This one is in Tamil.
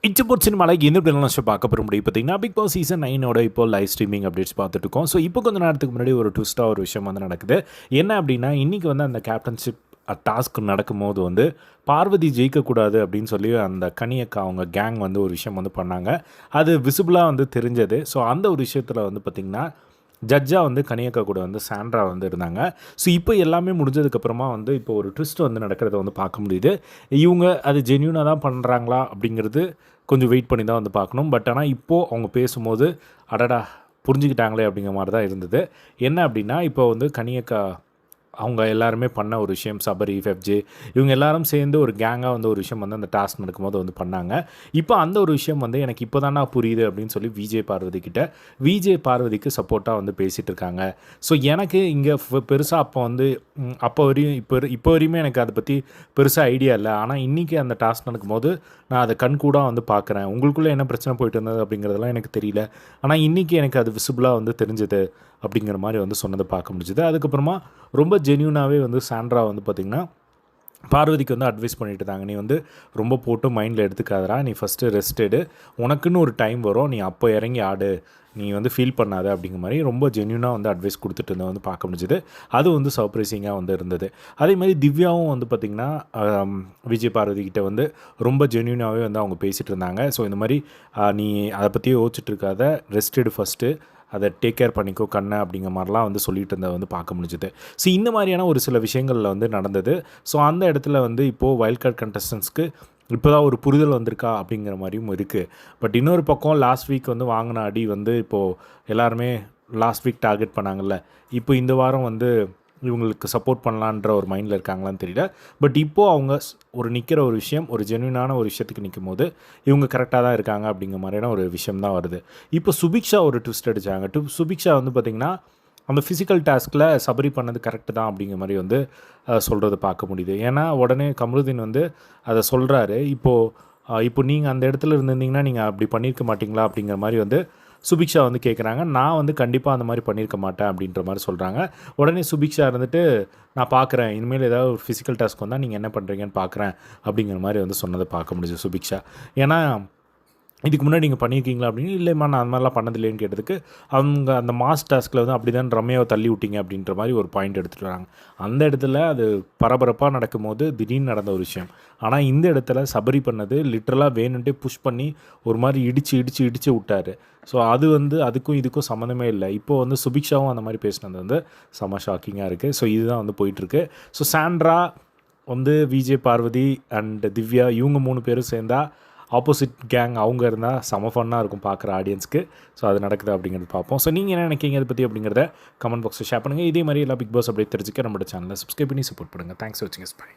இச்சப்போட் சினிமாவில் எந்த பிளான் பார்க்க போகிற முடியும் பார்த்தீங்கன்னா பிக் பாஸ் சீசன் 9 இப்போ லைவ் ஸ்ட்ரீமிங் அப்டேட்ஸ் பார்த்துட்டு இருக்கோம். ஸோ இப்போ கொஞ்சம் நேரத்துக்கு முன்னாடி ஒரு ட்விஸ்ட்டாக ஒரு விஷயம் வந்து நடக்குது. என்ன அப்படின்னா இன்றைக்கி வந்து அந்த கேப்டன்ஷிப் டாஸ்க் நடக்கும்போது வந்து பார்வதி ஜெயிக்கக்கூடாது அப்படின்னு சொல்லி அந்த கனியக்கா அவங்க கேங் வந்து ஒரு விஷயம் வந்து பண்ணாங்க. அது விசிபிளாக வந்து தெரிஞ்சது. ஸோ அந்த ஒரு விஷயத்தில் வந்து பார்த்திங்கன்னா ஜட்ஜாக வந்து கனியக்கா கூட வந்து சாண்ட்ரா வந்து இருந்தாங்க. ஸோ இப்போ எல்லாமே முடிஞ்சதுக்கப்புறமா வந்து இப்போ ஒரு ட்விஸ்ட் வந்து நடக்கிறத வந்து பார்க்க முடியுது. இவங்க அது ஜென்யூனாக தான் பண்ணுறாங்களா அப்படிங்கிறது கொஞ்சம் வெயிட் பண்ணி தான் வந்து பார்க்கணும். பட் ஆனால் இப்போது அவங்க பேசும்போது அடடா புரிஞ்சுக்கிட்டாங்களே அப்படிங்கிற மாதிரி தான் இருந்தது. என்ன அப்படின்னா இப்போ வந்து கனியக்கா அவங்க எல்லாருமே பண்ண ஒரு விஷயம், சபரி, எஃப்ஜே இவங்க எல்லாரும் சேர்ந்து ஒரு கேங்காக வந்து ஒரு விஷயம் வந்து அந்த டாஸ்க் நடக்கும்போது வந்து பண்ணாங்க. இப்போ அந்த ஒரு விஷயம் வந்து எனக்கு இப்போ தானே புரியுது அப்படின்னு சொல்லி விஜய் பார்வதிக்கு சப்போர்ட்டாக வந்து பேசிகிட்டு இருக்காங்க. ஸோ எனக்கு இங்கே பெருசாக அப்போ வந்து அப்போ வரையும் இப்போ வரையுமே எனக்கு அதை பற்றி பெருசாக ஐடியா இல்லை. ஆனால் இன்றைக்கி அந்த டாஸ்க் நடக்கும்போது நான் அதை கண்கூடாக வந்து பார்க்குறேன். உங்களுக்குள்ளே என்ன பிரச்சனை போயிட்டு இருந்தது அப்படிங்கிறதெல்லாம் எனக்கு தெரியல. ஆனால் இன்றைக்கி எனக்கு அது விசிபிளாக வந்து தெரிஞ்சது அப்படிங்கிற மாதிரி வந்து சொன்னதை பார்க்க முடிஞ்சுது. அதுக்கப்புறமா ரொம்ப ஜென்யூனாகவே வந்து சாண்ட்ரா வந்து பார்த்திங்கன்னா பார்வதிக்கு வந்து அட்வைஸ் பண்ணிட்டு இருந்தாங்க. நீ வந்து ரொம்ப போட்டு மைண்டில் எடுத்துக்காதரா, நீ ஃபஸ்ட்டு ரெஸ்ட் எடு, உனக்குன்னு ஒரு டைம் வரும், நீ அப்போ இறங்கி ஆடு, நீ வந்து ஃபீல் பண்ணாத அப்படிங்கிற மாதிரி ரொம்ப ஜென்யூனாக வந்து அட்வைஸ் கொடுத்துட்டு இருந்ததை வந்து பார்க்க முடிஞ்சுது. அது வந்து சர்ப்ரைசிங்காக வந்து இருந்தது. அதே மாதிரி திவ்யாவும் வந்து பார்த்திங்கன்னா விஜய் பார்வதிக்கிட்ட வந்து ரொம்ப ஜென்யூனாகவே வந்து அவங்க பேசிகிட்டு இருந்தாங்க. ஸோ இந்த மாதிரி நீ அதை பற்றியே யோசிச்சுட்டு இருக்காத, ரெஸ்ட் எடு ஃபஸ்ட்டு, அதை டேக் கேர் பண்ணிக்கோ கண்ணை அப்படிங்கிற மாதிரிலாம் வந்து சொல்லிட்டு இருந்ததை வந்து பார்க்க முடிஞ்சுது. ஸோ இந்த மாதிரியான ஒரு சில விஷயங்களில் வந்து நடந்தது. ஸோ அந்த இடத்துல வந்து இப்போது வைல்ட் கார்டு கண்டஸ்டன்ஸ்க்கு இப்போ தான் ஒரு புரிதல் வந்திருக்கா அப்படிங்கிற மாதிரியும் இருக்குது. பட் இன்னொரு பக்கம் லாஸ்ட் வீக் வந்து வாங்கின அடி வந்து இப்போது எல்லாருமே லாஸ்ட் வீக் டார்கெட் பண்ணாங்கல்ல, இப்போ இந்த வாரம் வந்து இவங்களுக்கு சப்போர்ட் பண்ணலான்ற ஒரு மைண்டில் இருக்காங்களான்னு தெரியல. பட் இப்போது அவங்க ஒரு நிற்கிற ஒரு விஷயம், ஒரு ஜென்யூனான ஒரு விஷயத்துக்கு நிற்கும் போது இவங்க கரெக்டாக தான் இருக்காங்க அப்படிங்கிற மாதிரியான ஒரு விஷயம் தான் வருது. இப்போ சுபிக்ஷா ஒரு ட்விஸ்ட் அடித்தாங்க. சுபிக்ஷா வந்து பார்த்திங்கன்னா அந்த ஃபிசிக்கல் டாஸ்கில் சபரி பண்ணது கரெக்டு தான் அப்படிங்கிற மாதிரி வந்து சொல்கிறத பார்க்க முடியுது. ஏன்னா உடனே கமருதீன் வந்து அதை சொல்கிறாரு. இப்போ நீங்கள் அந்த இடத்துல இருந்திருந்தீங்கன்னா நீங்கள் அப்படி பண்ணியிருக்க மாட்டிங்களா அப்படிங்கிற மாதிரி வந்து சுபிக்ஷா வந்து கேட்குறாங்க. நான் வந்து கண்டிப்பாக அந்த மாதிரி பண்ணியிருக்க மாட்டேன் அப்படின்ற மாதிரி சொல்கிறாங்க. உடனே சுபிக்ஷா இருந்துட்டு நான் பார்க்குறேன், இனிமேல் ஏதாவது ஒரு ஃபிசிக்கல் டாஸ்க் வந்தால் நீங்கள் என்ன பண்ணுறீங்கன்னு பார்க்குறேன் அப்படிங்கிற மாதிரி வந்து சொன்னதை பார்க்க முடியுது சுபிக்ஷா. ஏன்னா இதுக்கு முன்னாடி நீங்கள் பண்ணியிருக்கீங்களா அப்படின்னு, இல்லைம்மா நான் அந்த மாதிரிலாம் பண்ணதில்லைன்னு கேட்டதுக்கு அவங்க அந்த மாஸ் டாஸ்கில் வந்து அப்படி தான் ரம்யாவை தள்ளி விட்டீங்க அப்படின்ற மாதிரி ஒரு பாயிண்ட் எடுத்துகிட்டு வராங்க. அந்த இடத்துல அது பரபரப்பாக நடக்கும்போது திடீர்னு நடந்த ஒரு விஷயம். ஆனால் இந்த இடத்துல சபரி பண்ணது லிட்ரலாக வேணுன்ட்டே புஷ் பண்ணி ஒரு மாதிரி இடித்து விட்டார். ஸோ அது வந்து அதுக்கும் இதுக்கும் சம்மந்தமே இல்லை. இப்போது வந்து சுபிக்ஷாவும் அந்த மாதிரி பேசினது வந்து செம ஷாக்கிங்காக இருக்குது. ஸோ இதுதான் வந்து போயிட்டுருக்கு. ஸோ சாண்ட்ரா வந்து விஜய் பார்வதி அண்ட் திவ்யா இவங்க 3 பேரும் சேர்ந்தா ஆப்போசிட் கேங் அவங்க இருந்தால் செம ஃபன்னாக இருக்கும் பார்க்குற ஆடியன்ஸ்க்கு. ஸோ அது நடக்குது அப்படிங்கிறது பார்ப்போம். ஸோ நீங்கள் என்ன நினைக்கிங்க இதை பற்றி அப்படிங்கிறத கமெண்ட் பாக்ஸில் ஷேர் பண்ணுங்கள். இதே மாதிரி எல்லா பிக் பாஸ் அப்படியே தெரிஞ்சுக்க நம்மளோட சேனலை சப்ஸ்கிரைப் பண்ணி சப்போர்ட் பண்ணுங்கள். தேங்க்ஸ் ஃபார் வாட்சிங். பை.